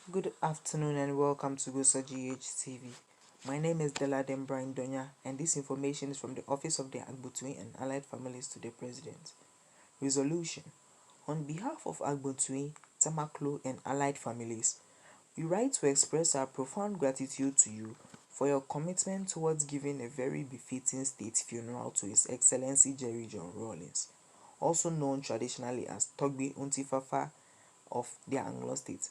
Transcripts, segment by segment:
Good afternoon and welcome to Gosa GH My name is Deladem Brian Donya, and this information is from the Office of the Agbotui and Allied Families to the President. Resolution: on behalf of Agbotui, Tamaklo, and Allied Families, we write to express our profound gratitude to you for your commitment towards giving a very befitting state funeral to His Excellency Jerry John Rawlings, also known traditionally as Togbe Untifafa of the Anglo State.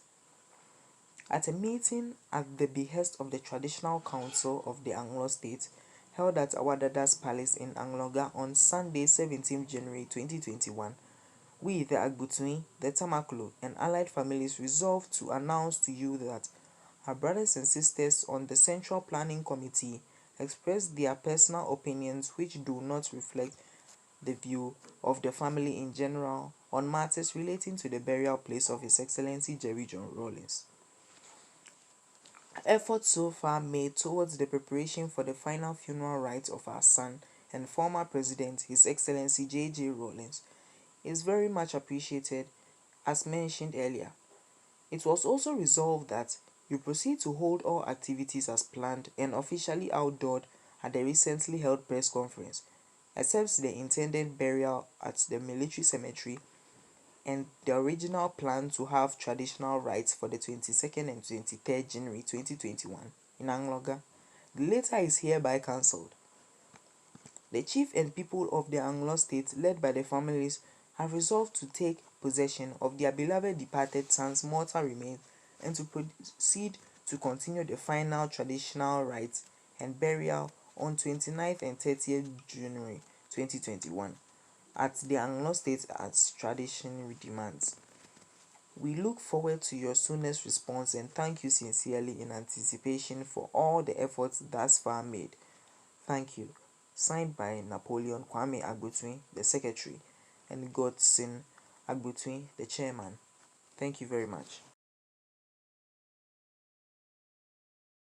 At a meeting at the behest of the Traditional Council of the Anglo State held at Awadada's Palace in Angloga on Sunday, 17 January 2021, we, the Agbotui, the Tamaklo, and allied families resolved to announce to you that our brothers and sisters on the Central Planning Committee expressed their personal opinions which do not reflect the view of the family in general on matters relating to the burial place of His Excellency Jerry John Rawlings. Efforts so far made towards the preparation for the final funeral rites of our son and former President, His Excellency J.J. Rawlings, is very much appreciated, as mentioned earlier. It was also resolved that you proceed to hold all activities as planned and officially outdoored at the recently held press conference, except the intended burial at the military cemetery and the original plan to have traditional rites for the 22nd and 23rd January 2021 in Angloga. The latter is hereby cancelled. The chief and people of the Anglo State, led by the families, have resolved to take possession of their beloved departed son's mortal remains and to proceed to continue the final traditional rites and burial on 29th and 30th January 2021 at the Anglo State as tradition demands. We look forward to your soonest response and thank you sincerely in anticipation for all the efforts thus far made. Thank you. Signed by Napoleon Kwame Agbotui, the Secretary, and Godson Agbotui, the Chairman. Thank you very much.